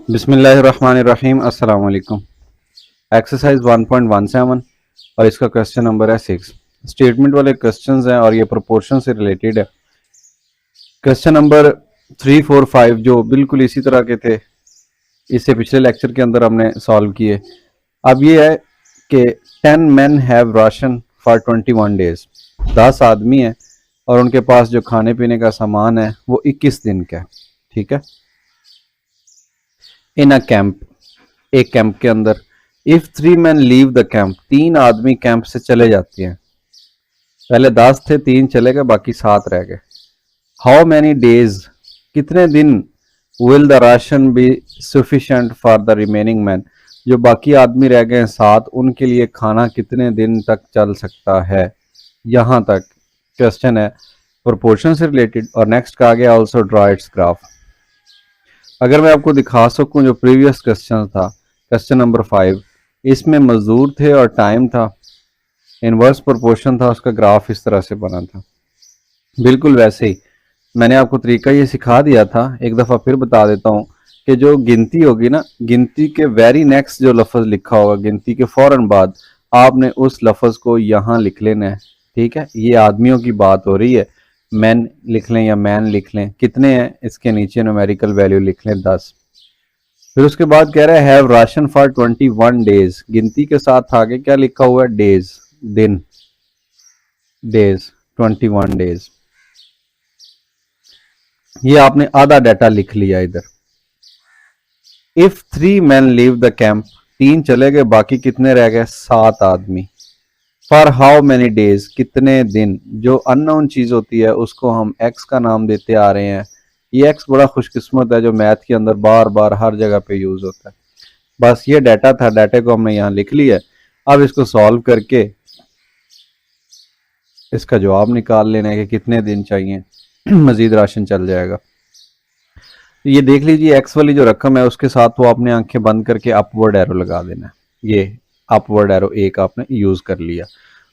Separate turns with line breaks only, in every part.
बिस्मिल्लाहिर्रहमानिर्रहीम। अस्सलाम वालेकुम। एक्सरसाइज 1.17 और इसका क्वेश्चन नंबर है 6। स्टेटमेंट वाले क्वेश्चंस हैं और ये प्रोपोर्शन से रिलेटेड है। क्वेश्चन नंबर 3, 4, 5 जो बिल्कुल इसी तरह के थे, इससे पिछले लेक्चर के अंदर हमने सॉल्व किए। अब ये है कि 10 men have ration for 21 days। 10 आदमी हैं और उनके पास जो खाने पीने का सामान है वो 21 दिन का है। ठीक है। इन अ कैंप, एक कैंप के अंदर, if 3 men leave the camp, 3 आदमी कैंप से चले जाते हैं। पहले 10 थे, 3 चले गए, बाकी 7 रह गए। हाउ मैनी डेज, कितने दिन, will the ration be sufficient for the remaining man, जो बाकी आदमी रह गए हैं 7, उनके लिए खाना कितने दिन तक चल सकता है। यहां तक क्वेश्चन है प्रोपोर्शन से रिलेटेड। और नेक्स्ट का आ गया ऑल्सो ड्रा इट्स ग्राफ। अगर मैं आपको दिखा सकूं जो प्रीवियस क्वेश्चन था, क्वेश्चन नंबर 5, इसमें मजदूर थे और टाइम था, इनवर्स प्रोपोर्शन था, उसका ग्राफ इस तरह से बना था। बिल्कुल वैसे ही मैंने आपको तरीका ये सिखा दिया था, एक दफ़ा फिर बता देता हूँ कि जो गिनती होगी ना, गिनती के वेरी नेक्स्ट जो लफ्ज़ लिखा होगा, गिनती के फ़ौरन बाद आपने उस लफ्ज़ को यहाँ लिख लेना है। ठीक है। ये आदमियों की बात हो रही है, मैन लिख लें या मैन लिख लें, कितने हैं इसके नीचे न्यूमेरिकल वैल्यू लिख लें 10। फिर उसके बाद कह रहा है हैव राशन फॉर 21 डेज, गिनती के साथ आगे क्या लिखा हुआ है, डेज, दिन, डेज, 21 डेज। ये आपने आधा डाटा लिख लिया इधर। If 3 men leave the camp, 3 चले गए, बाकी कितने रह गए, 7 आदमी। फॉर हाउ मैनी डेज, कितने दिन। जो अननोन चीज होती है उसको हम एक्स का नाम देते आ रहे हैं। ये एक्स बड़ा खुशकिस्मत है जो मैथ के अंदर बार बार हर जगह पे यूज होता है। बस ये डाटा था, डाटे को हमने यहाँ लिख लिया है। अब इसको सॉल्व करके इसका जवाब निकाल लेना है कि कितने दिन चाहिए मजीद राशन चल जाएगा। ये देख लीजिए, एक्स वाली जो रकम है उसके साथ वो आपने आंखें बंद करके अपवर्ड एरो लगा देना है। ये अपवर्ड एरो एक आपने यूज कर लिया।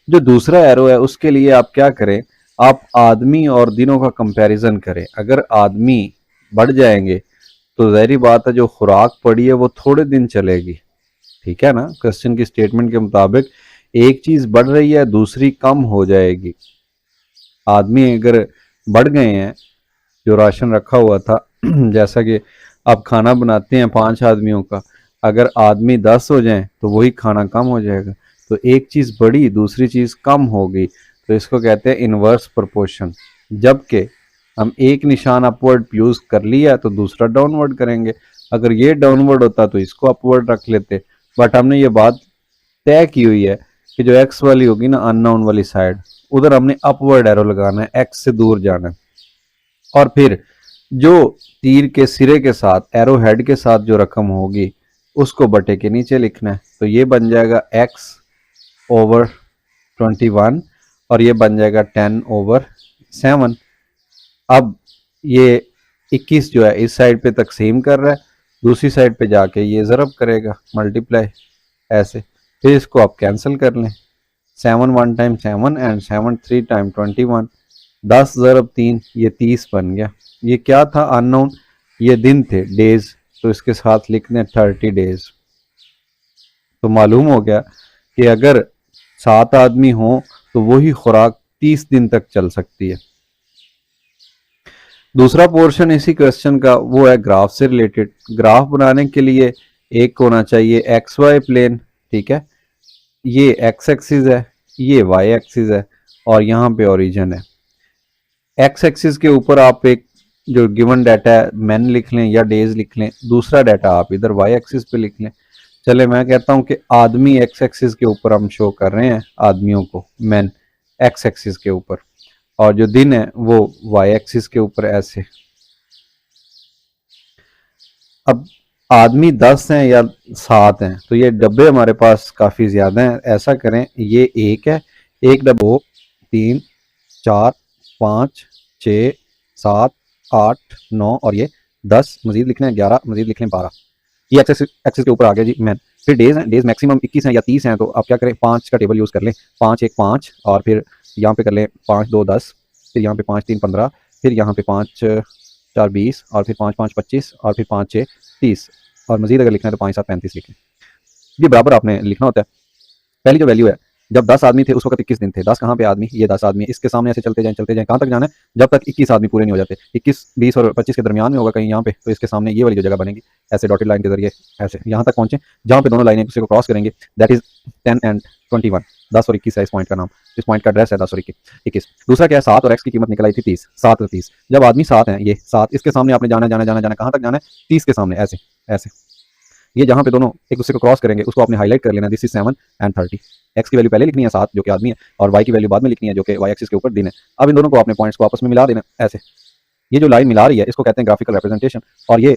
जो दूसरा एरो है उसके लिए आप क्या करें, आप आदमी और दिनों का कंपैरिजन करें। अगर आदमी बढ़ जाएंगे तो ज़ाहिरी बात है जो खुराक पड़ी है वो थोड़े दिन चलेगी। ठीक है ना। क्वेश्चन की स्टेटमेंट के मुताबिक एक चीज बढ़ रही है, दूसरी कम हो जाएगी। आदमी अगर बढ़ गए हैं, जो राशन रखा हुआ था जैसा कि आप खाना बनाते हैं 5 आदमियों का, अगर आदमी 10 हो जाएं तो वही खाना कम हो जाएगा। तो एक चीज़ बढ़ी, दूसरी चीज़ कम हो गई, तो इसको कहते हैं इनवर्स प्रोपोर्शन। जबकि हम एक निशान अपवर्ड यूज़ कर लिया तो दूसरा डाउनवर्ड करेंगे। अगर ये डाउनवर्ड होता तो इसको अपवर्ड रख लेते। बट हमने ये बात तय की हुई है कि जो एक्स वाली होगी ना, अननोन वाली साइड, उधर हमने अपवर्ड एरो लगाना है, एक्स से दूर जाना है। और फिर जो तीर के सिरे के साथ, एरो हेड के साथ जो रकम होगी उसको बटे के नीचे लिखना है। तो ये बन जाएगा x ओवर 21 और ये बन जाएगा 10 ओवर 7। अब ये 21 जो है इस साइड पे तकसीम कर रहा है, दूसरी साइड पे जाके ये ज़रब करेगा, मल्टीप्लाई, ऐसे। फिर इसको आप कैंसिल कर लें, 7 1 टाइम 7 एंड 7 3 टाइम 21, 10 ज़रब 3, ये 30 बन गया। ये क्या था, अननोन, ये दिन थे, डेज, तो इसके साथ लिख दें 30 डेज। तो मालूम हो गया कि अगर 7 आदमी हो तो वही खुराक 30 दिन तक चल सकती है। दूसरा पोर्शन इसी क्वेश्चन का वो है ग्राफ से रिलेटेड। ग्राफ बनाने के लिए एक होना चाहिए एक्स वाई प्लेन। ठीक है। ये एक्स एक्सिस है, ये वाई एक्सिस है और यहाँ पे ओरिजिन है। एक्स एक्सिस के ऊपर आप एक जो गिवन डाटा है मैन लिख लें या डेज लिख लें, दूसरा डाटा आप इधर वाई एक्सिस पे लिख लें। चले मैं कहता हूं कि आदमी एक्स एक्सिस के ऊपर हम शो कर रहे हैं आदमियों को, मैन एक्स एक्सिस के ऊपर, और जो दिन है वो वाई एक्सिस के ऊपर, ऐसे। अब आदमी 10 हैं या 7 हैं तो ये डब्बे हमारे पास काफ़ी ज़्यादा हैं। ऐसा करें, ये एक है, एक डब्बा 3 4 5 6 7 8 9 और ये 10, मजीद लिख लें 11, मजीद लिख लें 12। ये एक्सेस के ऊपर आ गया जी मैन। फिर डेज हैं, डेज मैक्सिमम 21 हैं या 30 हैं, तो आप क्या करें, 5 का टेबल यूज़ कर लें। 5 1 5 और फिर यहाँ पे कर लें 5 2 10, फिर यहाँ पे 5 3 15, फिर यहाँ पे 5 4 20 और फिर 5 5 25 और फिर 5 6 30। और मजीद अगर लिखना है तो 5 7 35 लिखें। ये बराबर आपने लिखना होता है। पहली जो वैल्यू है, जब 10 आदमी थे उस वक्त 21 दिन थे। 10 कहाँ पे आदमी, ये 10 आदमी है, इसके सामने ऐसे चलते जाएं कहाँ तक जाना है, जब तक 21 आदमी पूरे नहीं हो जाते। 21 20 और 25 के दरमियान में होगा कहीं यहाँ पे, तो इसके सामने ये वाली जो जगह बनेगी ऐसे डॉटेड लाइन के जरिए ऐसे यहाँ तक पहुंचे जहाँ पे दोनों लाइनें एक दूसरे को क्रॉस करेंगे, दैट इज 10 एंड 21। 10 और 21 है इस पॉइंट का नाम, इस पॉइंट का एड्रेस है 10 और 21। दूसरा क्या है, 7 और x की कीमत निकल आई थी 30, 7 और 30। जब आदमी 7 है, ये 7, इसके सामने आपने जाना कहाँ तक जाना है, 30 के सामने ऐसे ऐसे। ये जहाँ पे दोनों एक दूसरे को क्रॉस करेंगे उसको आपने हाईलाइट कर लेना, दिस इज 7 एंड 30। एक्स की वैल्यू पहले लिखनी है 7 जो कि आदमी है, और वाई की वैल्यू बाद में लिखनी है जो कि वाई एक्सिस के ऊपर दिन है। अब इन दोनों को आपने पॉइंट्स को आपस में मिला देना ऐसे। ये जो लाइन मिला रही है इसको कहते हैं ग्राफिकल रिप्रेजेंटेशन, और ये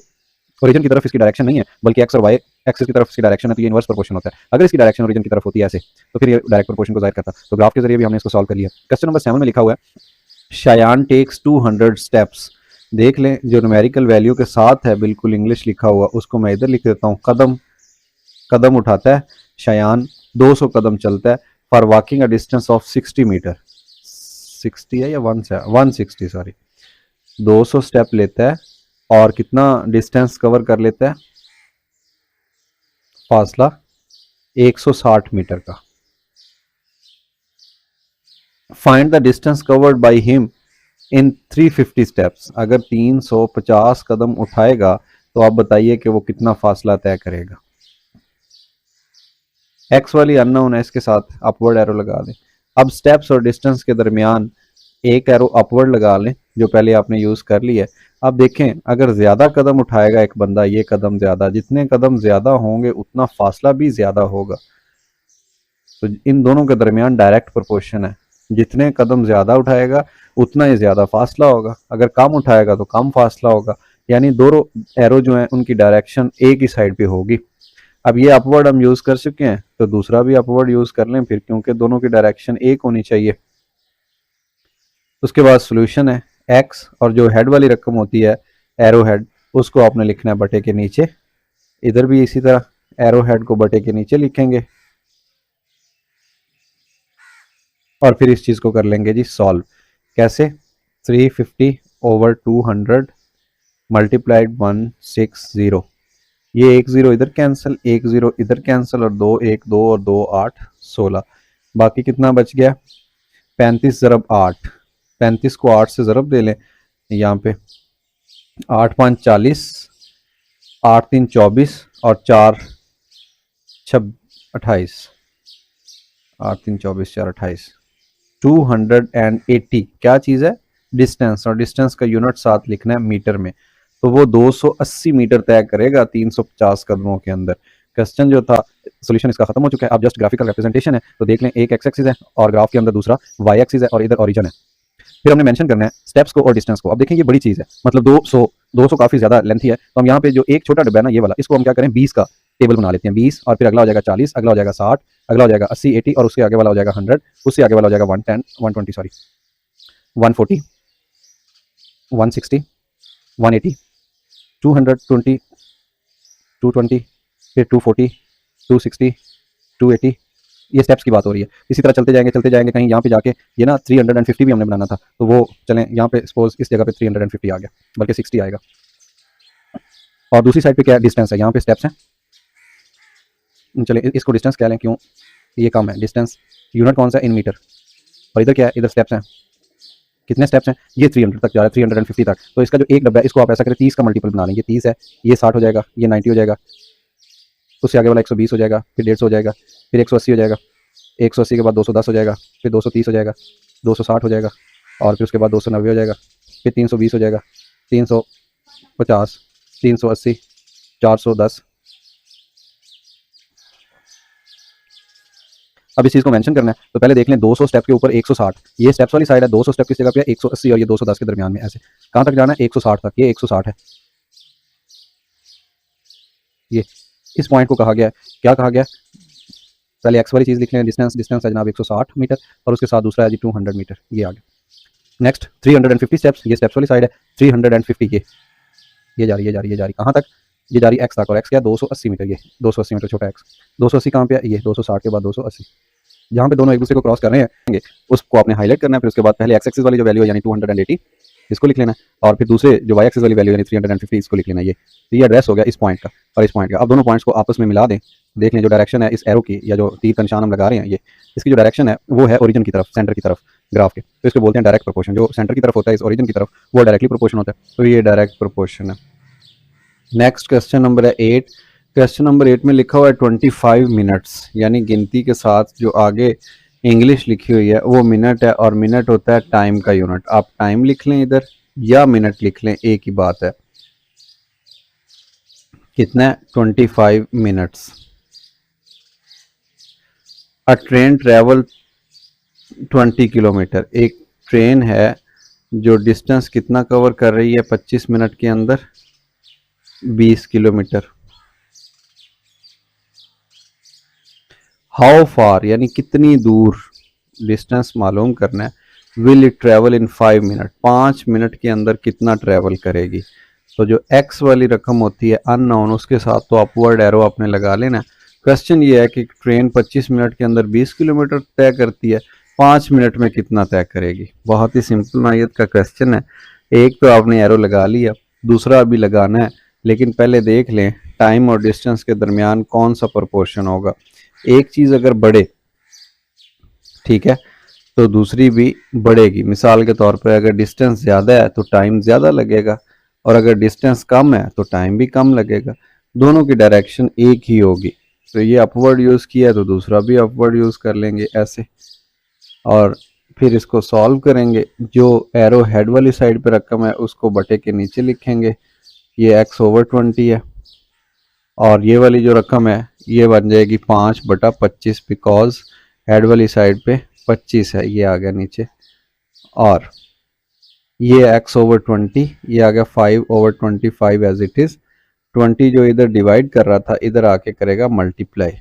ओरिजिन की तरफ इसकी डायरेक्शन नहीं है बल्कि एक्स और वाई एक्सिस की तरफ इसकी डायरेक्शन है, तो ये इनवर्स प्रोपोर्शन होता है। अगर इसकी डायरेक्शन ओरिजिन की तरफ होती है ऐसे तो फिर ये डायरेक्ट प्रोपोर्शन को जाहिर करता है। तो ग्राफ के जरिए भी हमने इसको सॉल्व कर लिया। क्वेश्चन नंबर 7 में लिखा हुआ है शयान टेक्स 200 स्टेप्स। देख लें जो न्यूमेरिकल वैल्यू के साथ है बिल्कुल इंग्लिश लिखा हुआ, उसको मैं इधर लिख देता हूँ। कदम उठाता है शयान, 200 कदम चलता है, for walking a distance of 60 metre. 60 है या 160 सॉरी, 200 स्टेप लेता है और कितना डिस्टेंस कवर कर लेता है, फासला 160 मीटर का। Find the distance covered by him in 350 steps. अगर 350 कदम उठाएगा तो आप बताइए कि वो कितना फासला तय करेगा। एक्स वाली अननोन है, इसके साथ अपवर्ड एरो लगा दें। अब स्टेप्स और डिस्टेंस के दरमियान एक एरो अपवर्ड लगा लें जो पहले आपने यूज कर लिया है। अब देखें अगर ज्यादा कदम उठाएगा एक बंदा, ये कदम ज्यादा, जितने कदम ज्यादा होंगे उतना फासला भी ज्यादा होगा। तो इन दोनों के दरमियान डायरेक्ट प्रोपोर्शन है, जितने कदम ज्यादा उठाएगा उतना ही ज्यादा फासला होगा, अगर कम उठाएगा तो कम फासला होगा। यानी दोनों एरो जो है उनकी डायरेक्शन एक ही साइड पे होगी। अब ये अपवर्ड हम यूज कर चुके हैं तो दूसरा भी अपवर्ड यूज कर लें फिर, क्योंकि दोनों की डायरेक्शन एक होनी चाहिए। उसके बाद सॉल्यूशन है एक्स, और जो हेड वाली रकम होती है एरो हेड, उसको आपने लिखना है बटे के नीचे। इधर भी इसी तरह एरो हेड को बटे के नीचे लिखेंगे और फिर इस चीज को कर लेंगे जी सॉल्व। कैसे, 350 ओवर 200 मल्टीप्लाइड 160। ये 1 0 इधर कैंसिल, 1 0 इधर कैंसिल, और 2 1 2 और 2 8 16। बाकी कितना बच गया, 35 ज़रब 8। 35 को 8 से ज़रब दे लें यहाँ पे, 8 5 40, 8 3 24 और 4 28। 8 3 24 4 28। 280 क्या चीज़ है, डिस्टेंस, और डिस्टेंस का यूनिट साथ लिखना है मीटर में। तो वो 280 मीटर तय करेगा 350 कदमों के अंदर। क्वेश्चन जो था सॉल्यूशन इसका खत्म हो चुका है। अब जस्ट ग्राफिकल रिप्रेजेंटेशन है, तो देख लें एक एक्स एक्सिस है और ग्राफ के अंदर दूसरा वाई एक्सिस है और इधर ओरिजिन है। फिर हमने मेंशन करना है स्टेप्स को और डिस्टेंस को। अब देखें ये बड़ी चीज़ है, मतलब 200 काफ़ी ज़्यादा लेंथी है, तो हम यहाँ पे जो एक छोटा डब्बा है ना ये वाला, इसको हम क्या करें 20 का टेबल बना लेते हैं। 20 और फिर अगला हो जाएगा 40, अगला हो जाएगा 60, अगला हो जाएगा 80 80 और उसके आगे वाला हो जाएगा 100, उससे आगे वाला हो जाएगा 110 120 सॉरी 140 160 180 220 220 फिर 240 260 280। ये स्टेप्स की बात हो रही है। इसी तरह चलते जाएंगे कहीं यहाँ पे जाके ये ना 350 भी हमने बनाना था, तो वो चलें यहाँ पे सपोज इस जगह पे 350 आ गया, बल्कि 60 आएगा। और दूसरी साइड पे क्या डिस्टेंस है, यहाँ पे स्टेप्स हैं, चलें इसको डिस्टेंस कह लें, क्यों ये कम है डिस्टेंस, यूनिट कौन सा इन मीटर, और इधर क्या है, इधर स्टेप्स हैं। कितने स्टेप्स हैं, ये 300 तक जा रहा है, 350 तक। तो इसका जो एक डब्बा है इसको आप ऐसा करें 30 का मल्टीपल बना लेंगे, 30 है, ये 60 हो जाएगा, ये 90 हो जाएगा, उससे आगे वाला 120 हो जाएगा, फिर 150 हो जाएगा, फिर 180 हो जाएगा, 180 के बाद 210 हो जाएगा, फिर 230 हो जाएगा, 260 हो जाएगा, और फिर उसके बाद 290 हो जाएगा, फिर 320 हो जाएगा, 350 380 410। अब इस चीज़ को मेंशन करना है तो पहले देख लें 200 स्टेप के ऊपर 160, ये स्टेप्स वाली साइड है, 200 स्टेप की जगह पे 180 और ये 210 के दरमियान में, ऐसे कहाँ तक जाना है 160 तक, ये 160 है। ये इस पॉइंट को कहा गया है, क्या कहा गया है, पहले एक्स वाली चीज़ लिख लें, डिस्टेंस है जनाब 160 मीटर, और उसके साथ दूसरा है जी 200 मीटर, ये आ गया। नेक्स्ट 350 स्टेप्स, ये स्टेप्स वाली साइड है, 350 ये जा रही कहाँ तक, ये जा रही एक्स तक, और एक्स क्या 280 मीटर, ये 280 मीटर छोटा एक्स, 280 कहाँ पे है, ये 260 के बाद 280, जहाँ पे दोनों एक दूसरे को क्रॉस कर रहे हैं उसको आपने हाईलाइट करना है। फिर उसके बाद पहले एक्स एक्सिस वाली जो वैल्यू है यानी 280 इसको लिख लेना है और फिर दूसरे जो वाई एक्सिस वाली वैल्यू यानी 350 इसको लिख लेना है। ये तो ये एड्रेस हो गया इस पॉइंट का और इस पॉइंट का। अब दोनों पॉइंट्स को आपस में मिला दें, देख लें जो डायरेक्शन है इस एरो की या जो तीर का निशान हम लगा रहे हैं, ये इसकी जो डायरेक्शन है वो है ओरिजिन की तरफ, सेंटर की तरफ ग्राफ के, तो इसको बोलते हैं डायरेक्ट प्रोपोर्शन। जो सेंटर की तरफ होता है इस ओरिजिन की तरफ वो डायरेक्टली प्रोपोर्शन होता है, तो ये डायरेक्ट प्रोपोर्शन है। नेक्स्ट क्वेश्चन नंबर है 8। क्वेश्चन नंबर 8 में लिखा हुआ है 25 मिनट्स, यानी गिनती के साथ जो आगे इंग्लिश लिखी हुई है वो मिनट है और मिनट होता है टाइम का यूनिट। आप टाइम लिख लें इधर या मिनट लिख लें, एक ही बात है। कितना है 25 मिनट्स। अ ट्रेन ट्रेवल 20 किलोमीटर, एक ट्रेन है जो डिस्टेंस कितना कवर कर रही है 25 मिनट के अंदर, 20 किलोमीटर। हाउ फार यानी कितनी दूर डिस्टेंस मालूम करना है। Will it travel in 5 minute, 5 minute के अंदर कितना ट्रेवल करेगी। तो जो एक्स वाली रकम होती है अननोन, उसके साथ तो अपवर्ड एरो आपने लगा लेना। क्वेश्चन ये है कि ट्रेन 25 मिनट के अंदर 20 किलोमीटर तय करती है, 5 मिनट में कितना तय करेगी। बहुत ही सिंपल नोयत का क्वेश्चन है। एक तो आपने एरो लगा लिया, दूसरा अभी लगाना है, लेकिन पहले देख लें टाइम और डिस्टेंस के दरमियान कौन सा प्रोपोर्शन होगा। एक चीज़ अगर बढ़े, ठीक है, तो दूसरी भी बढ़ेगी। मिसाल के तौर पर अगर डिस्टेंस ज़्यादा है तो टाइम ज़्यादा लगेगा और अगर डिस्टेंस कम है तो टाइम भी कम लगेगा। दोनों की डायरेक्शन एक ही होगी, तो ये अपवर्ड यूज़ किया है तो दूसरा भी अपवर्ड यूज़ कर लेंगे ऐसे, और फिर इसको सॉल्व करेंगे। जो एरो हेड वाली साइड पे रकम है उसको बटे के नीचे लिखेंगे, ये x/20 है, और ये वाली जो रकम है ये बन जाएगी 5/25, बिकॉज हेड वाली साइड पे 25 है, ये आ गया नीचे, और ये x/20 ये आ गया 5/25 एज इट इज़। 20 जो इधर डिवाइड कर रहा था इधर आके करेगा मल्टीप्लाई।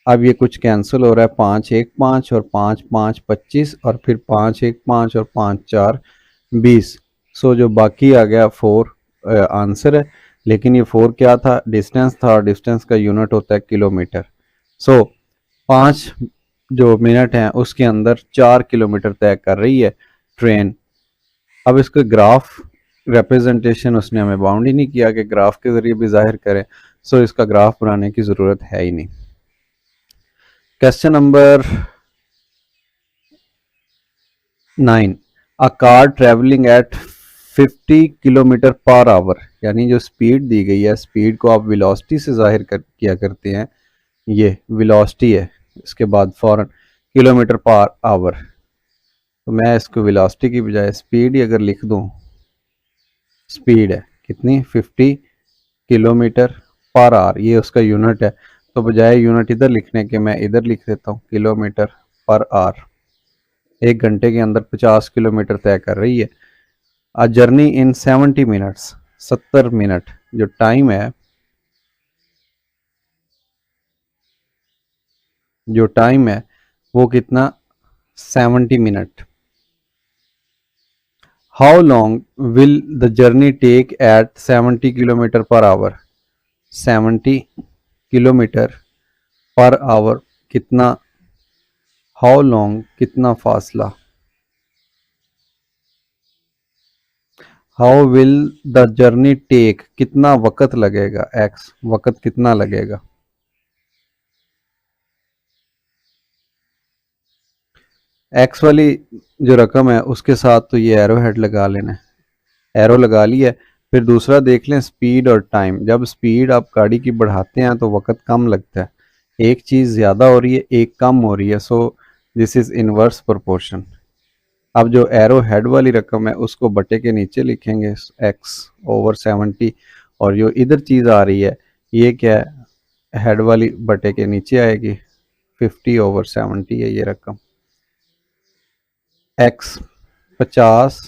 अब ये कुछ कैंसिल हो रहा है, 5 1 5 और 5 5 25 और फिर 5 1 5 और 5 4 20। सो जो बाकी आ गया 4 आंसर है, लेकिन ये 4 क्या था, डिस्टेंस था, और डिस्टेंस का यूनिट होता है किलोमीटर। सो 5 जो मिनट हैं उसके अंदर 4 किलोमीटर तय कर रही है ट्रेन। अब इसका ग्राफ रिप्रेजेंटेशन उसने हमें बाउंड ही नहीं किया कि ग्राफ के जरिए भी जाहिर करें, सो इसका ग्राफ बनाने की ज़रूरत है ही नहीं। Question number 9। A car travelling at 50 kilometre per our, यानी जो स्पीड दी गई है, स्पीड को आप वेलोसिटी से जाहिर किया करते हैं, ये वेलोसिटी है, इसके बाद फौरन किलोमीटर पर आवर, तो मैं इसको वेलोसिटी की बजाय स्पीड ही अगर लिख दूं, स्पीड है कितनी 50 किलोमीटर पर आवर, ये उसका यूनिट है, तो बजाय यूनिट इधर लिखने के मैं इधर लिख देता हूँ किलोमीटर पर आवर। 1 घंटे के अंदर 50 किलोमीटर तय कर रही है। A journey in 70 minutes, 70 minute जो टाइम है, जो टाइम है वो कितना 70 minute. How long will the journey take at 70 kilometre per hour, 70 kilometre per hour कितना, हाउ लॉन्ग कितना फासला, how will the journey take कितना वक्त लगेगा, एक्स वक्त कितना लगेगा। एक्स वाली जो रकम है उसके साथ तो ये एरो हेड लगा लेना है, एरो लगा लिया। फिर दूसरा देख लें स्पीड और टाइम। जब स्पीड आप गाड़ी की बढ़ाते हैं तो वक्त कम लगता है, एक चीज़ ज़्यादा हो रही है एक कम हो रही है, so this is inverse proportion. अब जो एरो हेड वाली रकम है उसको बटे के नीचे लिखेंगे x/70, और जो इधर चीज़ आ रही है ये क्या है, हेड वाली बटे के नीचे आएगी, 50/70 है ये रकम। x 50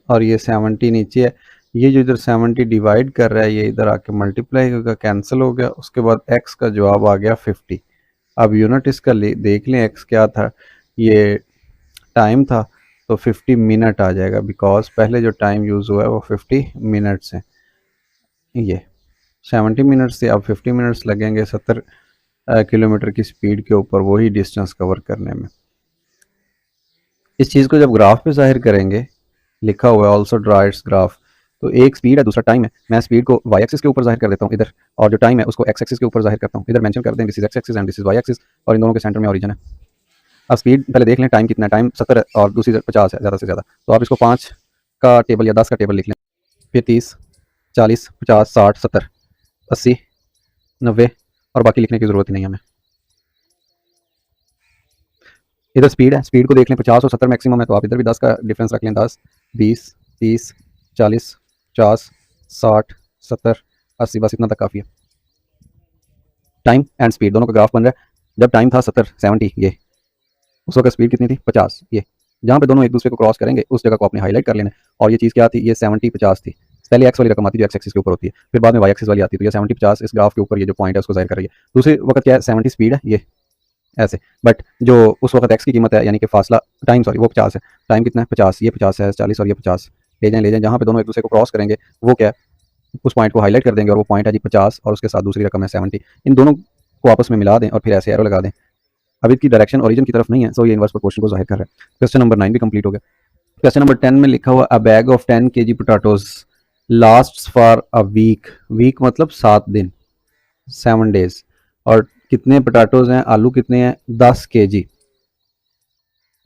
और ये 70 नीचे है, ये जो इधर 70 डिवाइड कर रहा है ये इधर आके मल्टीप्लाई होगा, कैंसिल हो गया, उसके बाद x का जवाब आ गया 50। अब यूनिट इसका देख लें, x क्या था, ये टाइम था, तो 50 मिनट आ जाएगा, बिकॉज पहले जो टाइम यूज़ हुआ है वो 50 मिनट्स है। ये 70 मिनट्स से अब 50 मिनट्स लगेंगे 70 किलोमीटर की स्पीड के ऊपर वही डिस्टेंस कवर करने में। इस चीज़ को जब ग्राफ पे जाहिर करेंगे लिखा हुआ है ऑल्सो ड्रा इट्स ग्राफ। तो एक स्पीड है, दूसरा टाइम है। मैं स्पीड को वाई एक्सिस के ऊपर जाहिर कर देता हूँ इधर, और जो टाइम है उसको एक्स एक्सिस के ऊपर जाहिर करता हूँ। इधर मेंशन कर दें this is X axis and this is Y axis, और इन दोनों के सेंटर में ओरिजिन है। अब स्पीड पहले देख लें, टाइम कितना है, टाइम 70 है और दूसरी 50 है ज़्यादा से ज़्यादा। तो आप इसको 5 का टेबल या 10 का टेबल लिख लें, फिर 30, 40, 50, 60, 70, 80, 90 और बाकी लिखने की ज़रूरत ही नहीं हमें। इधर स्पीड है, स्पीड को देख लें 50 और 70 मैक्सिमम है, तो आप इधर भी 10 का डिफरेंस रख लें, 10, 20, 30, 40, 50, 60, 70, 80, बस इतना तक काफ़ी है। टाइम एंड स्पीड दोनों का ग्राफ बन रहा है। जब टाइम था 70 ये, उस वक्त स्पीड कितनी थी 50 ये। जहाँ पे दोनों एक दूसरे को क्रॉस करेंगे उस जगह को आपने हाईलाइट कर लेना है। और ये चीज़ क्या थी, ये 70 50 थी। पहले एक्स वाली रकम आती है जो एक्स एक्सिस के ऊपर होती है, फिर बाद में वाई एक्सिस वाली आती है। तो ये 70 50 इस ग्राफ के ऊपर ये जो पॉइंट है उसको जाहिर कर रही है। दूसरे वक्त क्या है, 70 स्पीड है ये ऐसे, बट जो उस वक्त एक्स की कीमत है यानी कि फासला टाइम सॉरी वो 50 है। टाइम कितना है 50, ये 50 है, 40 और ये 50 ले जाएं जहाँ पे दोनों एक दूसरे को क्रॉस करेंगे वो क्या है, उस पॉइंट को हाईलाइट कर देंगे और वो पॉइंट है जी 50 और उसके साथ दूसरी रकम है 70। इन दोनों को आपस में मिला दें और फिर ऐसे एरो लगा दें। अब इसकी डायरेक्शन ओरिजिन की तरफ नहीं है, सो ये इनवर्स प्रोपोर्शन को जाहिर कर रहा है। क्वेश्चन नंबर 9 भी कंप्लीट हो गया। क्वेश्चन नंबर 10 में लिखा हुआ a bag of 10 kg potatoes lasts for a week. Week मतलब 7 दिन, 7 डेज। और कितने पोटैटोज हैं, आलू कितने हैं, 10 kg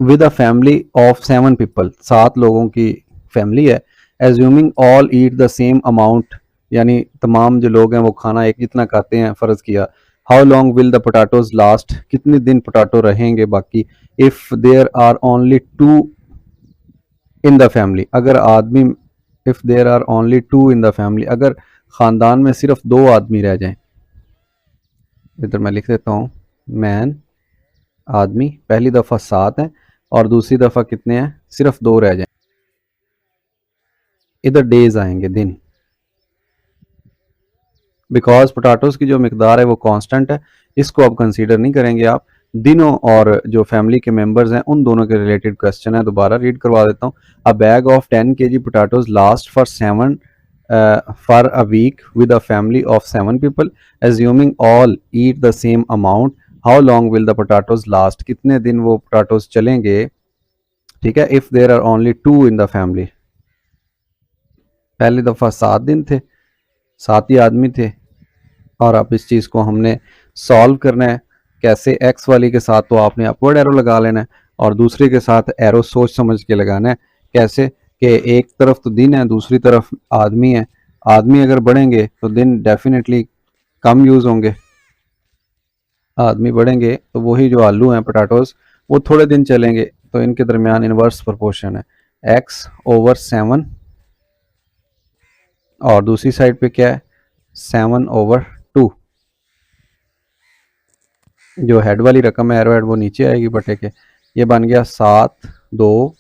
with a family of 7 people, 7 लोगों की फैमिली है। Assuming all eat the same amount, यानी तमाम जो लोग हैं वो खाना एक जितना खाते हैं, फ़र्ज़ किया। How long will the potatoes last, कितने दिन पोटैटो रहेंगे बाकी। If there are only 2 in the family, अगर आदमी, if there are only 2 in the family, अगर ख़ानदान में सिर्फ 2 आदमी रह जाएं। इधर मैं लिख देता हूँ मैन, आदमी, पहली दफ़ा 7 हैं और दूसरी दफ़ा कितने हैं, सिर्फ 2 रह जाएं। इधर डेज आएंगे, दिन, बिकॉज पोटाटोज की जो मिकदार है वो कांस्टेंट है, इसको अब कंसीडर नहीं करेंगे आप। दिनों और जो फैमिली के मेंबर्स हैं उन दोनों के रिलेटेड क्वेश्चन है, दोबारा रीड करवा देता हूँ। A bag of 10 kg potatoes last for a week with a family of 7 people, assuming all eat the same amount, how long will the potatoes last, कितने दिन वो पोटाटोज चलेंगे। ठीक है, if there are only 2 in the family, पहली दफ़ा 7 दिन थे, 7 ही आदमी थे। और अब इस चीज़ को हमने सॉल्व करना है कैसे, एक्स वाली के साथ तो आपने अपवर्ड एरो लगा लेना है और दूसरे के साथ एरो सोच समझ के लगाना है। कैसे कि एक तरफ तो दिन है, दूसरी तरफ आदमी है। आदमी अगर बढ़ेंगे तो दिन डेफिनेटली कम यूज़ होंगे, आदमी बढ़ेंगे तो वही जो आलू हैं पोटैटोज वो थोड़े दिन चलेंगे। तो इनके दरमियान इनवर्स प्रोपोर्शन है x/7 और दूसरी साइड पे क्या है 7/2। जो हेड वाली रकम है एरो हेड वो नीचे आएगी बटे के, ये बन गया 7 2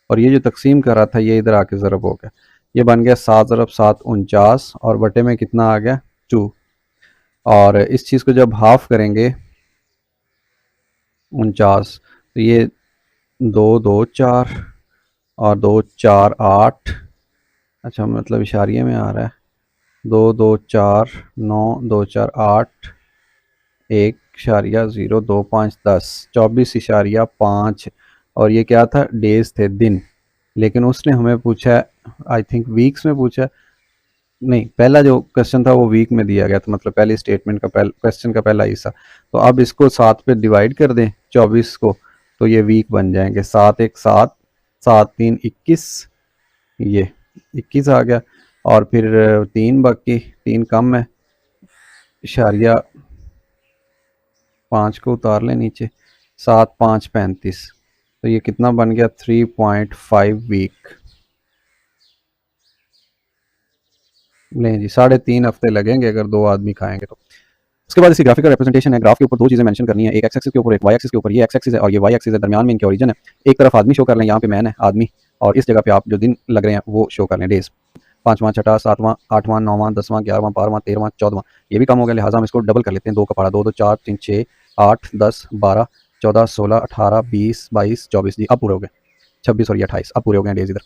और ये जो तकसीम कर रहा था ये इधर आके ज़रब हो गया, ये बन गया 7 ज़रब 7 49 और बटे में कितना आ गया 2। और इस चीज़ को जब हाफ करेंगे 49, तो ये 2 2 4 और 2 4 8, अच्छा मतलब इशारिये में आ रहा है, 2 2 4 9 2 4 8 1.0 2 5 10 24.5 और ये क्या था, डेज थे, दिन। लेकिन उसने हमें पूछा आई थिंक वीक्स में पूछा, नहीं पहला जो क्वेश्चन था वो वीक में दिया गया था, मतलब पहली स्टेटमेंट का क्वेश्चन का पहला हिस्सा। तो अब इसको 7 पे डिवाइड कर दें 24 को, तो ये वीक बन जाएंगे। 7 1 7 7 3 21, ये 21 आ गया और फिर 3 बाकी, 3 कम है, इशारिया 5 को उतार लें नीचे, 7 5 35, तो ये कितना बन गया 3.5 वीक। लें जी 3.5 हफ्ते लगेंगे अगर 2 आदमी खाएंगे तो। उसके बाद इसकी ग्राफिकल रिप्रेजेंटेशन है, ग्राफ के ऊपर 2 चीज़ें मेंशन करनी है, एक एक्स एक्सिस के ऊपर एक वाई एक्सिस के ऊपर। ये एक्स एक्सिस है और ये वाई एक्सिस है, दरमियान में इनके ओरिजिन है। एक तरफ आदमी शो कर लें, यहाँ पे मैन है आदमी, और इस जगह पे आप जो दिन लग रहे हैं वो शो कर लें, डेज 5वां 6वां 7वां 8वां 9वां 10वां 11वां 12वां 13वां 14वां, ये भी कम हो गया, लिहाजा हम इसको डबल कर लेते हैं। 2 का पारा 2 2 4 3 6 8 10 12 14 16 18 20 22 24, जी अब पूरे हो गए 26 और ये 28, अब पूरे हो गए डेज। इधर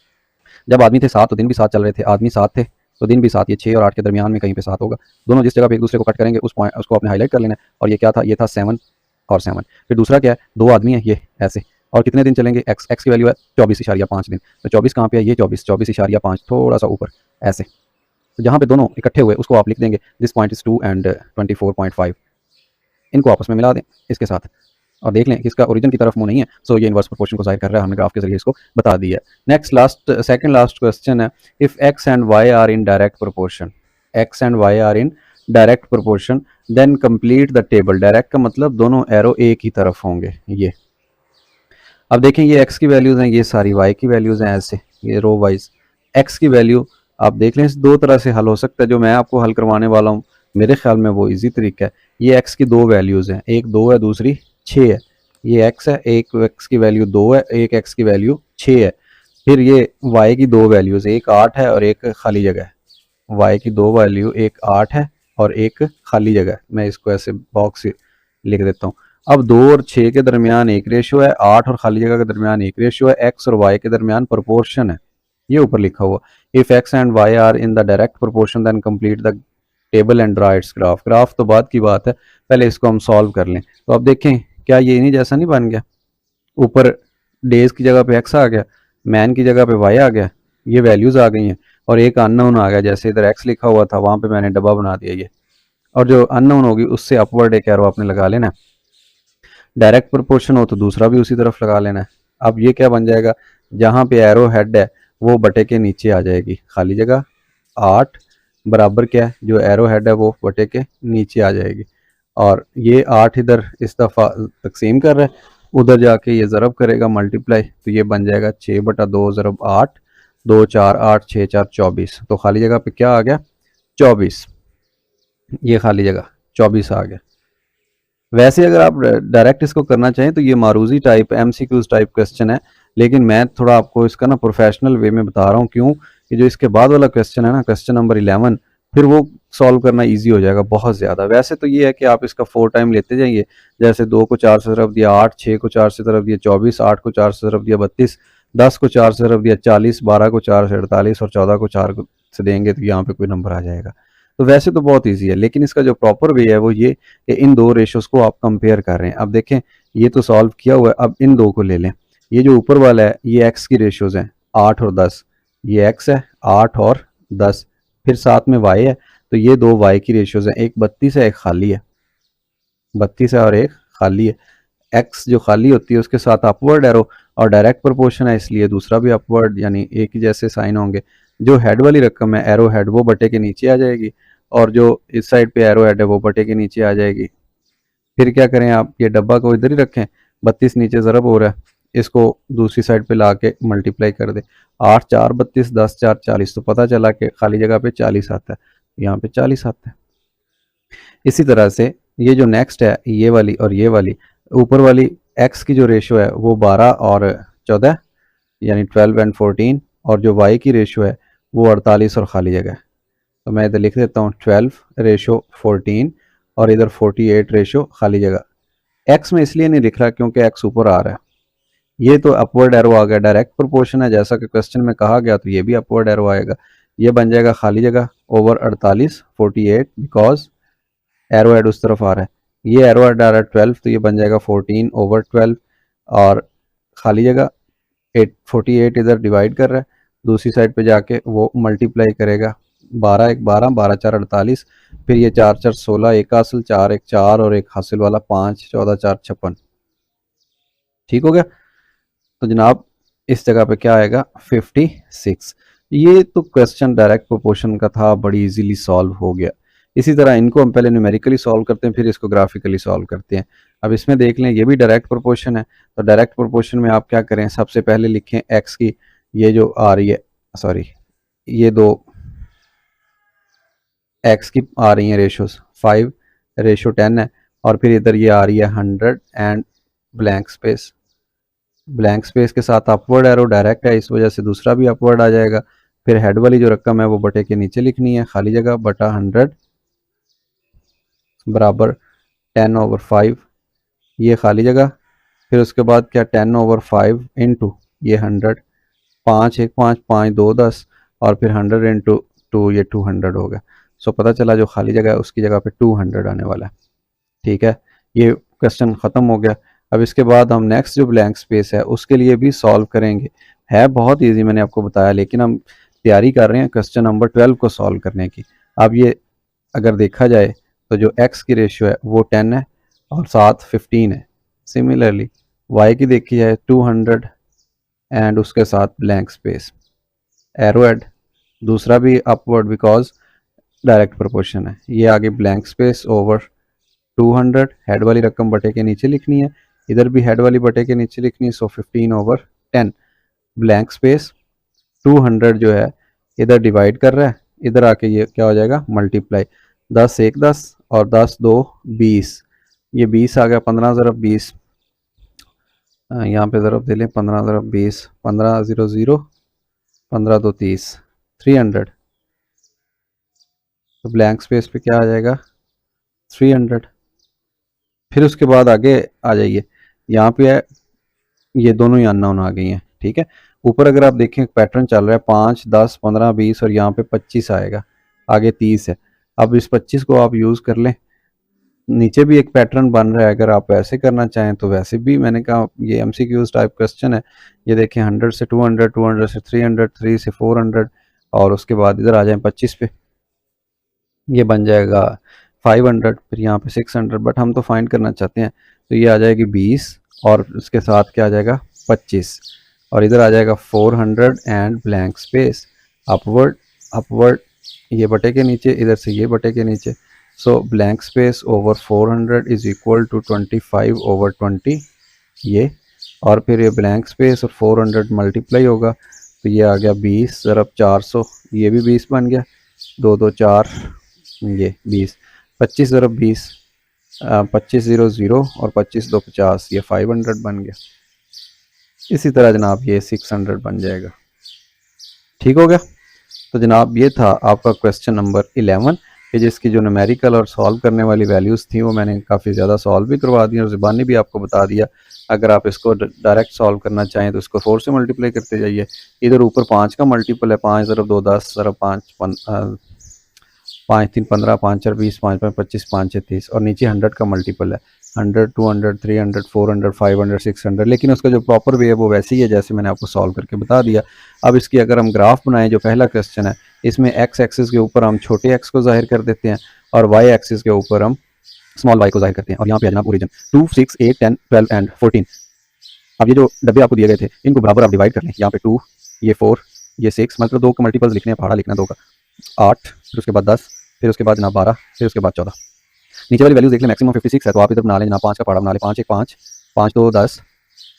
जब आदमी थे 7 तो दिन भी 7 चल रहे थे, आदमी 7 थे तो दिन भी 7, ये 6 और 8 के दरमियान में कहीं पे 7 होगा। दोनों जिस जगह पे एक दूसरे को कट करेंगे उस पॉइंट उसको आपने हाईलाइट कर लेना है। और ये क्या था, ये था 7 और 7। फिर दूसरा क्या है, 2 आदमी है ये ऐसे, और कितने दिन चलेंगे, एक्स एक्स की वैल्यू है 24.5 दिन, तो 24 कहाँ पे है, ये 24.5 थोड़ा सा ऊपर ऐसे, तो जहाँ पे दोनों इकट्ठे हुए उसको आप लिख देंगे दिस पॉइंट इज 2 एंड 24.5, इनको आपस में मिला दें इसके साथ और देख लें कि इसका ओरिजिन की तरफ मुंह नहीं है, सो ये इन्वर्स प्रोपोर्शन को जाहिर कर रहा है, हमने ग्राफ के जरिए इसको बता दिया है। Next last second last question है, if x and Y are in direct proportion, x and Y are in direct proportion then complete the table. Direct का मतलब दोनों एरो एक ही तरफ होंगे। ये अब देखें ये एक्स की वैल्यूज हैं, ये सारी वाई की वैल्यूज हैं, ऐसे ये रो वाइज एक्स की वैल्यू आप देख लें, दो तरह से हल हो सकता है, जो मैं आपको हल करवाने वाला हूँ मेरे ख्याल में वो इजी तरीका है। ये एक्स की दो वैल्यूज़ हैं, एक 2 है दूसरी 6 है, ये एक्स है, एक एक्स की वैल्यू 2 है, एक एक्स की वैल्यू 6 है। फिर ये वाई की दो वैल्यूज़, एक 8 है और एक खाली जगह है। वाई की दो वैल्यू, एक 8 है और एक खाली जगह है। मैं इसको ऐसे बॉक्स लिख देता हूँ। अब 2 और 6 के दरमियान एक रेशो है, 8 और खाली जगह के दरमियान एक रेशो है, एक्स और वाई के दरमियान प्रोपोर्शन है, ये ऊपर लिखा हुआ। If x and Y are in the direct proportion then complete the table and draw its graph. Graph तो बाद की बात है, पहले इसको हम सॉल्व कर लें। तो अब देखें क्या ये नहीं जैसा नहीं बन गया, ऊपर डेज की जगह पे एक्स आ गया, मैन की जगह पे वाई आ गया, ये वैल्यूज आ गई हैं और एक अननोन आ गया, जैसे इधर एक्स लिखा हुआ था वहां पे मैंने डब्बा बना दिया ये, और जो अननोन होगी उससे अपवर्ड एक एरो आपने लगा लेना। डायरेक्ट प्रोपोर्शन हो तो दूसरा भी उसी तरफ लगा लेना है। अब ये क्या बन जाएगा, जहाँ पे एरो हेड है वो बटे के नीचे आ जाएगी, खाली जगह 8 बराबर क्या है, जो एरो हेड है वो बटे के नीचे आ जाएगी, और ये 8 इधर इस दफ़ा तकसीम कर रहा है, उधर जाके ये ज़रब करेगा मल्टीप्लाई, तो ये बन जाएगा 6/2 ज़रब 8, 2 4 8 6 4 24, तो खाली जगह पे क्या आ गया 24, ये खाली जगह 24 आ गया। वैसे अगर आप डायरेक्ट इसको करना चाहें तो ये मारूजी टाइप एमसीक्यूज टाइप क्वेश्चन है, लेकिन मैं थोड़ा आपको इसका ना प्रोफेशनल वे में बता रहा हूँ, क्यों कि जो इसके बाद वाला क्वेश्चन है ना, क्वेश्चन नंबर 11, फिर वो सॉल्व करना इजी हो जाएगा बहुत ज़्यादा। वैसे तो ये है कि आप इसका 4 टाइम लेते जाइए, जैसे 2 को 4 से तरफ दिया 8, 6 को 4 से तरफ दिया 24, 8 को 4 से तरफ दिया 32, 10 को 4 से तरफ दिया 40, 12 को 4 से 48 और 14 को 4 से देंगे तो यहाँ पे कोई नंबर आ जाएगा। तो वैसे तो बहुत ईजी है, लेकिन इसका जो प्रॉपर वे है वो ये कि इन दो रेशोज़ को आप कंपेयर कर रहे हैं। अब देखें ये तो सॉल्व किया हुआ है, अब इन दो को ले लें। ये जो ऊपर वाला है ये एक्स की रेशोज़ हैं 8 और 10, ये एक्स है 8 और 10, फिर साथ में वाई है, तो ये दो वाई की रेशोज़ हैं, एक 32 है एक खाली है, 32 है और एक खाली है। एक्स जो खाली होती है उसके साथ अपवर्ड एरो, और डायरेक्ट प्रोपोर्शन है इसलिए दूसरा भी अपवर्ड, यानी एक ही जैसे साइन होंगे। जो हेड वाली रकम है एरो हेड वो बटे के नीचे आ जाएगी, और जो इस साइड पे एरो हेड है वो बटे के नीचे आ जाएगी। फिर क्या करें आप, ये डब्बा को इधर ही रखें, 32 नीचे ज़रब हो रहा है, इसको दूसरी साइड पे ला के मल्टीप्लाई कर दे, 8 4 32, 10 4 40, तो पता चला कि खाली जगह पे 40 आता है, यहाँ पे 40 आता है। इसी तरह से ये जो नेक्स्ट है ये वाली और ये वाली, ऊपर वाली एक्स की जो रेशो है वो 12 और 14 यानी 12 एंड 14, और जो वाई की रेशो है वो 48 और खाली जगह है। तो मैं इधर लिख देता हूँ 12 रेशो 14 और इधर 48 रेशो खाली जगह। एक्स में इसलिए नहीं लिख रहा क्योंकि एक्स ऊपर आ रहा है, ये तो अपवर्ड एरो आ गया, डायरेक्ट प्रोपोर्शन है जैसा कि क्वेश्चन में कहा गया, तो ये भी अपवर्ड एरो आएगा, ये बन जाएगा खाली जगह ओवर 48 48, बिकॉज एरो हेड उस तरफ आ रहा है, ये एरो हेड आ रहा है 12, तो ये बन जाएगा 14 ओवर 12, और खाली जगह 48 इधर डिवाइड कर रहा है, दूसरी साइड पे जाके वो मल्टीप्लाई करेगा, 12 1 12, 12 4 48, फिर ये 4 4 16, एक हासिल 4 1 4 और एक हासिल वाला 5, 14 4 56, ठीक हो गया। तो जनाब इस जगह पे क्या आएगा 56। ये तो क्वेश्चन डायरेक्ट प्रोपोर्शन का था, बड़ी इजीली सॉल्व हो गया। इसी तरह इनको हम पहले न्यूमेरिकली सॉल्व करते हैं, फिर इसको ग्राफिकली सॉल्व करते हैं। अब इसमें देख लें ये भी डायरेक्ट प्रोपोर्शन है, तो डायरेक्ट प्रोपोर्शन में आप क्या करें, सबसे पहले लिखें एक्स की ये जो आ रही है, सॉरी ये दो एक्स की आ रही हैं रेशोज 5 रेशो 10 है, और फिर इधर ये आ रही है 100 and blank space, blank space के साथ अपवर्ड एरो डायरेक्ट है इस वजह से दूसरा भी अपवर्ड आ जाएगा। फिर हेड वाली जो रकम है वो बटे के नीचे लिखनी है, खाली जगह बटा 100 बराबर 10 ओवर 5, ये खाली जगह, फिर उसके बाद क्या 10 ओवर 5 इंटू ये 100, 5 1 5 5 2 10, और फिर 100 इंटू 2, ये 200 हो गया। सो पता चला जो खाली जगह है उसकी जगह पे 200 आने वाला है, ठीक है। ये क्वेश्चन ख़त्म हो गया। अब इसके बाद हम नेक्स्ट जो ब्लैंक स्पेस है उसके लिए भी सॉल्व करेंगे। है बहुत इजी, मैंने आपको बताया, लेकिन हम तैयारी कर रहे हैं क्वेश्चन नंबर 12 को सॉल्व करने की। अब ये अगर देखा जाए तो जो x की रेशियो है वो 10 है और साथ 15 है। सिमिलरली y की देखी जाए 200 एंड उसके साथ ब्लैंक स्पेस, एरो हेड दूसरा भी अपवर्ड बिकॉज डायरेक्ट प्रोपोर्शन है। ये आगे ब्लैंक स्पेस ओवर 200, हेड वाली रकम बटे के नीचे लिखनी है, इधर भी हेड वाली बटे के नीचे लिखनी है, सो 15 ओवर 10 ब्लैंक स्पेस 200 जो है इधर डिवाइड कर रहा है, इधर आके ये क्या हो जाएगा मल्टीप्लाई, 10 1 10 और 10 2 20, ये 20 आ गया, 15 ज़रब 20, यहाँ पे ज़रब दे लें 15 ज़रब 20, 15 0 0, 15 2 30, 300। तो ब्लैंक स्पेस पे क्या आ जाएगा 300। फिर उसके बाद आगे आ जाइए, यहाँ पे है ये दोनों ही अननोन आ गई हैं, ठीक है। ऊपर अगर आप देखें पैटर्न चल रहा है 5 10 15 20 और यहाँ पे 25 आएगा, आगे 30 है। अब इस 25 को आप यूज़ कर लें, नीचे भी एक पैटर्न बन रहा है, अगर आप वैसे करना चाहें तो वैसे भी, मैंने कहा ये एमसीक्यूज टाइप क्वेश्चन है। ये देखें 100 से 200, 200 से 300, 3 से 400 और उसके बाद इधर आ जाए 25 पे, ये बन जाएगा 500, फिर यहाँ पे 600, बट हम तो फाइंड करना चाहते हैं तो ये आ जाएगी 20 और उसके साथ क्या आ जाएगा 25 और इधर आ जाएगा 400 and blank space upward upward, ये बटे के नीचे, इधर से ये बटे के नीचे, so blank space over 400 is equal to 25 over 20 ये, और फिर ये ब्लैंक स्पेस और 400 मल्टीप्लाई होगा तो ये आ गया 20 ज़रब 400, ये भी 20 बन गया, 2 2 4, ये 20, 25 ज़रब 20, 25 0 0 और 25 2 50, ये 500 बन गया। इसी तरह जनाब ये 600 बन जाएगा। ठीक हो गया। तो जनाब ये था आपका क्वेश्चन नंबर 11 कि जिसकी जो न्यूमेरिकल और सॉल्व करने वाली वैल्यूज़ थी वो मैंने काफ़ी ज़्यादा सॉल्व भी करवा दी और ज़बानी भी आपको बता दिया। अगर आप इसको डायरेक्ट सॉल्व करना चाहें तो इसको 4 से मल्टीप्लाई करते जाइए, इधर ऊपर 5 का मल्टीपल है, 5 ज़रब 2 10 ज़रब 5 5 3 15, 5 4 20, 5 5 25, 5 6 30 और नीचे 100 का मल्टीपल है, 100 200 300 400 500 600, लेकिन उसका जो प्रॉपर वे है वो वैसे ही है जैसे मैंने आपको सॉल्व करके बता दिया। अब इसकी अगर हम ग्राफ बनाएं, जो पहला क्वेश्चन है इसमें एक्स एक्सिस के ऊपर हम छोटे एक्स को जाहिर कर देते हैं और वाई एक्सिस के ऊपर हम स्मॉल वाई को जाहिर करते हैं, और यहाँ पे जनाब ओरिजिन 2 6 8 10 12 एंड 14। अब ये जो डब्बे आपको दिए गए थे इनको बराबर आप डिवाइड कर लें, यहाँ पे 2 ये 4 ये 6, मतलब 2 के मल्टीपल्स लिखने हैं, पहाड़ा लिखना 2 का, 8 फिर उसके बाद 10 फिर उसके बाद जनाब 12 फिर उसके बाद 14। नीचे वाली वैल्यूज देख लें, मैक्सिमम 56 है तो आप इधर बना लें जनाब 5 का पहाड़ा बना लें, 5 1 5, 5 2 10,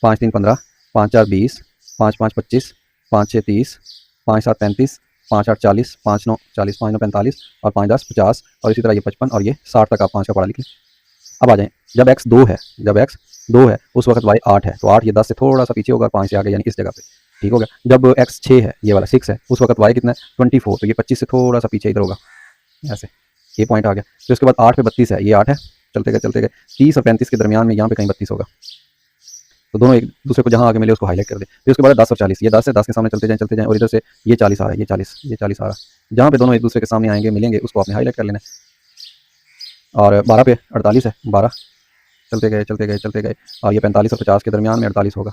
5 3 15, 5 4 20, 5 5 25, 5 6 30, 5 7 35, 5 8 40, 5 9 40, 5 9 45 और 5 10 50 और इसी तरह ये 55 और ये 60 तक आप 5 का पहाड़ा लिख लें। अब आ जाएं, जब x 2 है, जब x 2 है उस वक्त y 8 है, तो 8 ये 10 से थोड़ा सा पीछे होगा, 5 से आगे यानी इस जगह पे। ठीक हो गया। जब x 6 है, ये वाला 6 है, उस वक्त y कितना है 24, तो ये 25 से थोड़ा सा पीछे इधर होगा, ऐसे ये पॉइंट आ गया। फिर उसके बाद 8 पे 32 है, ये 8 है, चलते गए 30 और 35 के दरमियान में यहाँ पे कहीं 32 होगा, तो दोनों एक दूसरे को जहाँ आगे मिले उसको हाईलाइट कर दे। फिर उसके बाद 10 और 40, ये 10 है, 10 के सामने चलते जाएं और इधर से ये 40 आ रहा है, ये 40 आ रहा है, जहाँ पे दोनों एक दूसरे के सामने आएंगे मिलेंगे उसको आपने हाईलाइट कर लेना है। और 12 पे 48 है, 12 चलते गए और ये 45 और 50 के दरमियान में 48 होगा।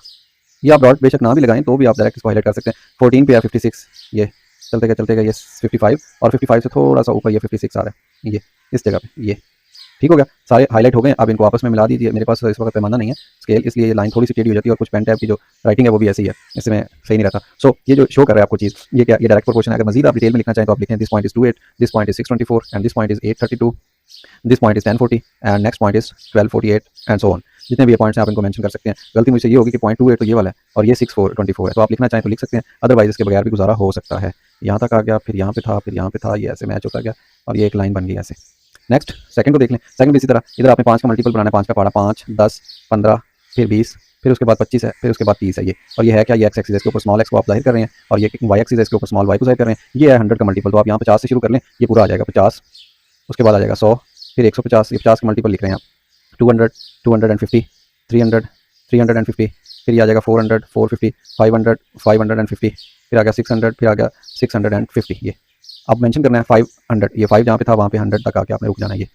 ये आप डॉट बेशक ना भी लगाएं तो भी आप डायरेक्ट इसको हाईलाइट कर सकते हैं। 14 पे है 56, ये चलते गए ये 55 और 55 से थोड़ा सा ऊपर ये 56 आ रहा है, ये इस जगह पे, ये ठीक हो गया। सारे हाईलाइट हो गए। अब इनको आपस में मिला दीजिए। मेरे पास इस वक्त पैमाना नहीं है स्केल, इसलिए ये लाइन थोड़ी सी टेढ़ी हो जाती है और कुछ पेन टैब की जो राइटिंग है वो भी ऐसी है, इसमें सही नहीं रहता। सो ये जो शो कर रहा है आपको चीज़, ये क्या, ये डायरेक्ट प्रोपोर्शन है। अगर मजीद आप डिटेल में लिखना चाहें तो आप लिखें this point is 28, this point is 624 and this point is 832, this point is 1040 and next point is 1248 and so on. जितने भी पॉइंट्स हैं आप इनको मेंशन कर सकते हैं। गलती मुझसे ये होगी कि पॉइंट 28 तो ये वाला है और ये 6424 है, तो आप लिखना चाहें तो लिख सकते हैं, अदरवाइज इसके बगैर भी गुजारा हो सकता है। यहाँ तक आ गया, फिर यहाँ पे था, फिर यहाँ पे था, ये ऐसे मैच होता गया और ये एक लाइन बन गई ऐसे। नेक्स्ट सेकंड को देख लें। सेकंड भी इसी तरह, इधर आपने 5 का मल्टीपल बनाना है, 5 का पहाड़ा, 5 10 15 फिर 20 फिर उसके बाद 25 है, फिर उसके बाद 30 है ये, और ये है क्या, ये एक्स एक्सिस, इसके ऊपर स्मॉल एक्स को आप जाहिर कर रहे हैं और ये वाई एक्सिस है, इसके ऊपर स्मॉल वाई को जाहिर कर रहे हैं। ये है 100 का मल्टीपल, तो आप यहाँ 50 से शुरू कर लें, ये पूरा आ जाएगा 50, उसके बाद आ जाएगा 100, फिर 150, ये 50 का मल्टीपल लिख रहे हैं आप, 200 250, 300 350, फिर ये आ जाएगा 400 450, 500 550, फिर आ गया 600, फिर आ गया 650। ये अब मेंशन करना है 500, ये 5 जहाँ पे था वहाँ पे 100 तक आके आपने रुक जाना है। ये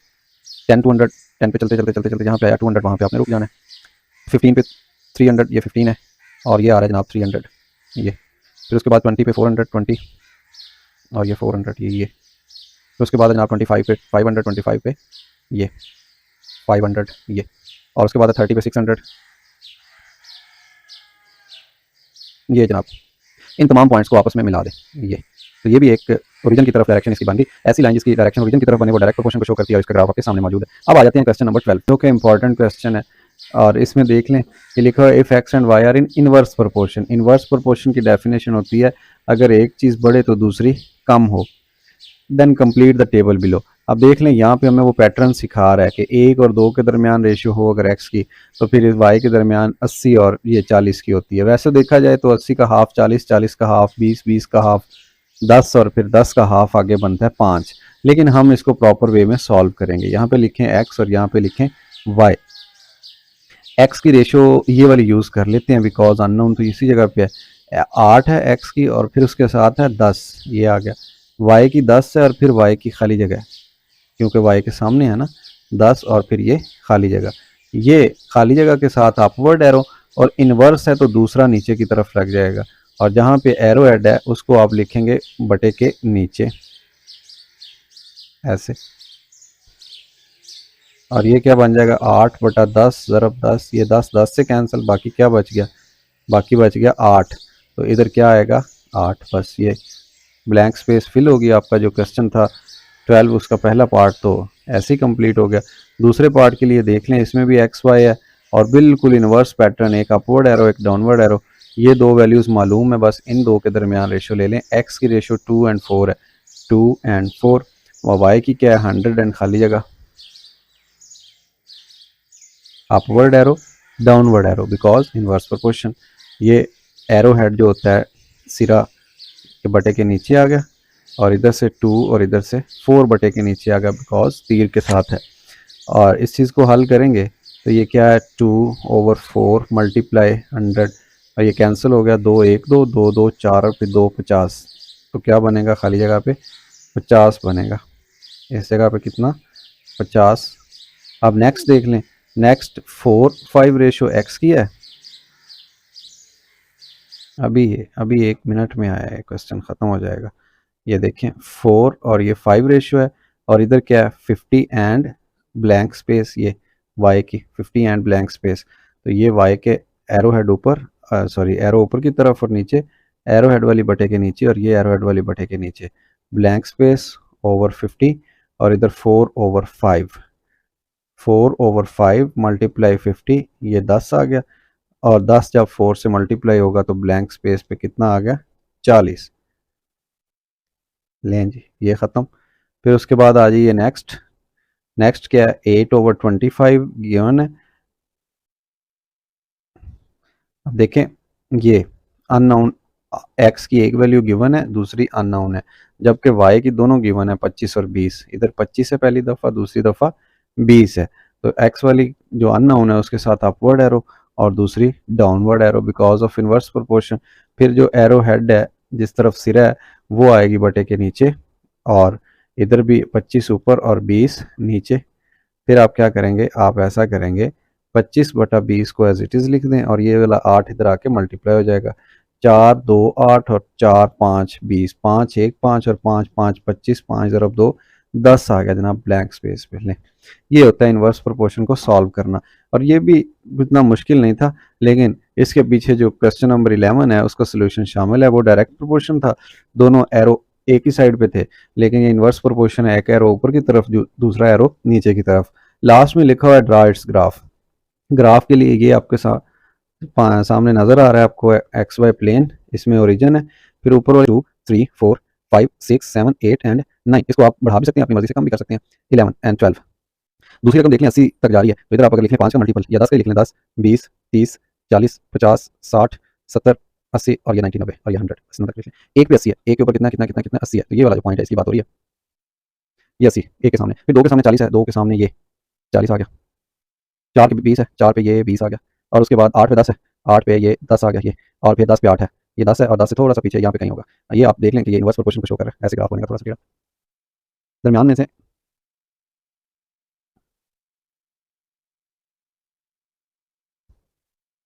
10 200, 10 पे चलते जहाँ पे आया 200 वहाँ पे आपने रुक जाना है। 15 पे 300, ये 15 है, और ये आ रहा है जनाब 300, ये। फिर उसके बाद 20 पे 400, 20, और ये 400, ये। फिर उसके बाद जनाब 25 पे 500, 25 पे ये 500, ये। और उसके बाद 30 पे 600, ये जनाब। इन तमाम पॉइंट्स को आपस में मिला दें, ये। तो ये भी एक ओरिजिन की तरफ डायरेक्शन इसकी बन गई। ऐसी लाइन जिसकी डायरेक्शन ओरिजिन की तरफ बने वो डायरेक्ट प्रोपोर्शन को शो करती है, और इसका ग्राफ आपके सामने मौजूद है। अब आ जाते हैं क्वेश्चन नंबर 12, जो कि इंपॉर्टेंट क्वेश्चन है, और इसमें देख लें कि लिखा है if x and Y are in inverse proportion. Inverse proportion की डेफिनेशन होती है अगर एक चीज़ बढ़े तो दूसरी कम हो। Then complete the table below. अब देख लें यहाँ पे हमें वो पैटर्न सिखा रहा है कि 1 और 2 के दरमियान रेशियो हो अगर x की, तो फिर इस y के दरमियान 80 और ये 40 की होती है। वैसे देखा जाए तो 80 का हाफ 40, 40 का हाफ 20, 20 का हाफ 10, और फिर 10 का हाफ आगे बनता है 5। लेकिन हम इसको प्रॉपर वे में सॉल्व करेंगे। यहाँ पे लिखें x और यहाँ पे लिखें y। x की रेशियो ये वाली यूज़ कर लेते हैं बिकॉज अननोन तो इसी जगह पे है। 8 है x की, और फिर उसके साथ है 10, ये आ गया। y की 10 है, और फिर y की खाली जगह है, क्योंकि y के सामने है ना 10, और फिर ये खाली जगह। ये खाली जगह के साथ अपवर्ड एरो, और इनवर्स है तो दूसरा नीचे की तरफ लग जाएगा, और जहाँ पे एरो हेड है उसको आप लिखेंगे बटे के नीचे, ऐसे। और ये क्या बन जाएगा 8 बटा 10 ज़रब 10, ये 10 10 से कैंसिल, बाकी क्या बच गया, बाकी बच गया 8। तो इधर क्या आएगा 8, बस ये ब्लैंक स्पेस फिल होगी। आपका जो क्वेश्चन था 12 उसका पहला पार्ट तो ऐसे ही कंप्लीट हो गया। दूसरे पार्ट के लिए देख लें, इसमें भी एक्स वाई है और बिल्कुल इन्वर्स पैटर्न, एक अपवर्ड एरो एक डाउनवर्ड एरो। ये दो वैल्यूज़ मालूम है, बस इन दो के दरमियान रेशो ले लें। एक्स की रेशो 2 एंड 4 है, 2 एंड 4, और वाई की क्या है 100 एंड खाली जगह। Upward arrow downward arrow because inverse proportion. ये एरो हेड जो होता है सिरा के बटे के नीचे आ गया, और इधर से 2 और इधर से 4 बटे के नीचे आ गया बिकॉज तीर के साथ है। और इस चीज़ को हल करेंगे तो ये क्या है 2/4 मल्टीप्लाई 100, और ये कैंसिल हो गया, 2 1 2 2 2 4 और फिर 2 50। तो क्या बनेगा खाली जगह पे 50 बनेगा। इस जगह पे कितना 50। अब नेक्स्ट देख लें, नेक्स्ट 4 5 रेशो एक्स की है। अभी 1 मिनट में आया है, क्वेश्चन ख़त्म हो जाएगा। ये देखें 4 और ये 5 रेशियो है, और इधर क्या है 50 एंड ब्लैंक स्पेस, ये y की 50 एंड ब्लैंक स्पेस। तो ये y के एरो हेड ऊपर, सॉरी एरो ऊपर की तरफ और नीचे एरो हेड वाली बटे के नीचे, और ये एरो हेड वाली बटे के नीचे ब्लैंक स्पेस ओवर 50, और इधर 4/5, 4/5 मल्टीप्लाई 50, ये 10 आ गया, और 10 जब 4 से मल्टीप्लाई होगा तो ब्लैंक स्पेस पे कितना आ गया 40। लें जी, ये ख़त्म। फिर उसके बाद आ जाइए नेक्स्ट। नेक्स्ट क्या है 8/25 गिवन है। अब देखें ये अननोन, एक्स की एक वैल्यू गिवन है, दूसरी अननोन है, जबकि वाई की दोनों गिवन है 25 और 20। इधर 25 है पहली दफ़ा, दूसरी दफ़ा 20 है। तो एक्स वाली जो अननोन है उसके साथ अपवर्ड एरो, और दूसरी downward arrow because of inverse proportion. फिर जो एरो हेड है जिस तरफ सिरा है वो आएगी बटे के नीचे, और इधर भी 25 ऊपर और 20 नीचे। फिर आप क्या करेंगे, आप ऐसा करेंगे 25/20 को एज इट इज़ लिख दें, और ये वाला 8 इधर आके मल्टीप्लाई हो जाएगा। 4 2 8 और 4 5 20, 5 1 5 और 5 5 25, 5 ज़रब 2 10 आ गया जनाब ब्लैंक स्पेस पे। लें, ये होता है इनवर्स प्रोपोर्शन को सॉल्व करना, और ये भी इतना मुश्किल नहीं था। लेकिन इसके पीछे जो क्वेश्चन नंबर 11 है उसका सोल्यूशन शामिल है, वो डायरेक्ट प्रोपोर्शन था, दोनों एरो एक ही साइड पे थे। लेकिन ये इनवर्स प्रोपोर्शन है, एक एरो ऊपर की तरफ जो दूसरा एरो नीचे की तरफ। लास्ट में लिखा हुआ है ड्रा इट्स ग्राफ। ग्राफ के लिए ये आपके सामने नजर आ रहा है आपको एक्स वाई प्लेन, इसमें ओरिजिन है, फिर ऊपर वाले 2 3 4 5 6 7 8 एंड 9, इसको आप बढ़ा भी सकते हैं, अपनी मर्जी से कम भी कर सकते हैं, 11 एंड 12। दूसरी रकम देख लें 80 तक जा रही है, तो इधर आप अगर लिख लें 5 का मल्टीपल या 10 का लिख लें 10 20 30 40 50 60 70 80 और ये 90 90 और ये 100, 80 तक लिख लें। एक पे 80 है, एक के ऊपर कितना कितना कितना कितना 80 है, तो ये वाला जो पॉइंट है इसकी बात हो रही है, ये 80 एक के सामने। फिर 2 के सामने 40 है, 2 के सामने ये 40 आ गया। 4 पे 20 है, 4 पे ये 20 आ गया, और उसके बाद 8 पे 10 है, 8 पे ये 10 आ गया ये, और फिर 10 पे 8 है, ये 10 है, और 10 से थोड़ा सा पीछे यहाँ पे कहीं होगा। ये आप देख लें कि ये इनवर्स प्रोपोर्शन को शो कर रहा है, ऐसे ग्राफ बनेगा थोड़ा सा दरमियान में से।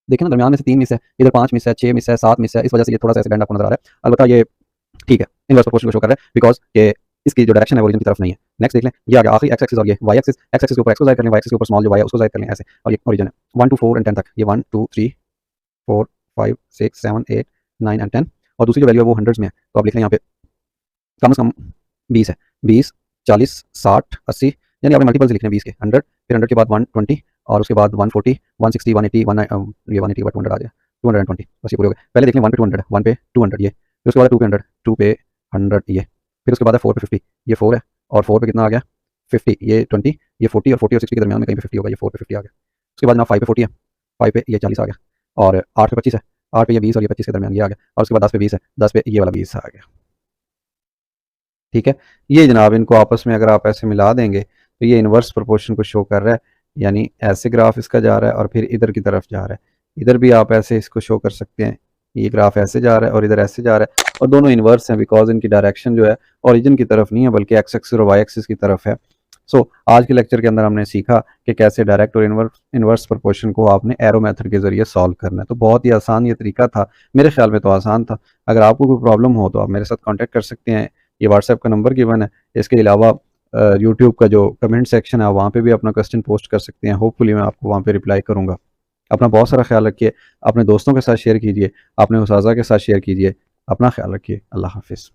देखें ना दरमियान में से 3 मिस है, इधर 5 मिस है, 6 मिस है, 7 मिस है, इस वजह से ये थोड़ा सा ऐसे बैंड आपको नजर आ रहा है। अलबत्ता ये ठीक है, इनवर्स प्रोपोर्शन को शो कर रहा है बिकॉज़ ये इसकी जो डायरेक्शन है वो ओरिजिन की तरफ नहीं है। नेक्स्ट देख लें, ये आ गया आखिरी एक्स एक्सिस और ये वाई एक्सिस। एक्स एक्सिस के ऊपर एक्स को ज़ाहिर कर लें, वाई एक्सिस के ऊपर स्मॉल जो वाई है उसको ज़ाहिर कर लें ऐसे, और ये ओरिजिन है 1 टू 4 एंड 10 तक। ये 1 2 3 4 5 6 7 8 9 एंड 10, और दूसरी जो वैल्यू है वो हंड्रेड्स में है। तो आप लिख लें यहाँ पे कम से कम 20 है, 20 40 60 80, यानी आपने मल्टीपल्स लिखने हैं 20 के, 100, फिर 100 के बाद 120 और उसके बाद 140 160 180 ये 180 बाद 200 आ जाए 220, बस ये पूरे हो गए। पहले देख लें 1 पे 200, 1 पे 200 ये, फिर उसके बाद 2 पे 100, 2 पे 100 ये, फिर उसके बाद है 4 पे 50, ये 4 है, और 4 पे कितना आ गया 50, ये 20, ये 40 और 60 के दरमियान में कहीं पे 50 होगा, ये 4 पे 50 आ गया। उसके बाद जनाब 5 पे 40 है, 5 पे ये 40 आ गया, और 8 पे 25 है, 8 पे ये 20 और ये 25 के दरमियान ये आ गया, और उसके बाद 10 पे 20 है, 10 पे ये वाला 20 आ गया। ठीक है, ये जनाब इनको आपस में अगर आप ऐसे मिला देंगे तो ये इन्वर्स प्रोपोर्शन को शो कर रहा है, यानी ऐसे ग्राफ इसका जा रहा है और फिर इधर की तरफ जा रहा है। इधर भी आप ऐसे इसको शो कर सकते हैं, ये ग्राफ ऐसे जा रहा है और इधर ऐसे जा रहा है, और दोनों इन्वर्स हैं बिकॉज इनकी डायरेक्शन जो है ओरिजिन की तरफ नहीं है बल्कि एक्स एक्सिस और वाई एक्सिस की तरफ है। आज के लेक्चर के अंदर हमने सीखा कि कैसे डायरेक्ट और इन्वर्स प्रोपोर्शन को आपने एरो मेथड के जरिए सॉल्व करना है। तो बहुत ही आसान ये तरीका था, मेरे ख्याल में तो आसान था। अगर आपको कोई प्रॉब्लम हो तो आप मेरे साथ कॉन्टैक्ट कर सकते हैं, ये व्हाट्सएप का नंबर गिवन है। इसके अलावा यूट्यूब का जो कमेंट सेक्शन है वहाँ पे भी अपना क्वेश्चन पोस्ट कर सकते हैं, होपफुली मैं आपको वहाँ पे रिप्लाई करूँगा। अपना बहुत सारा ख्याल रखिए, अपने दोस्तों के साथ शेयर कीजिए, अपने उस्ताज़ा के साथ शेयर कीजिए। अपना ख्याल रखिए। अल्लाह हाफिज़।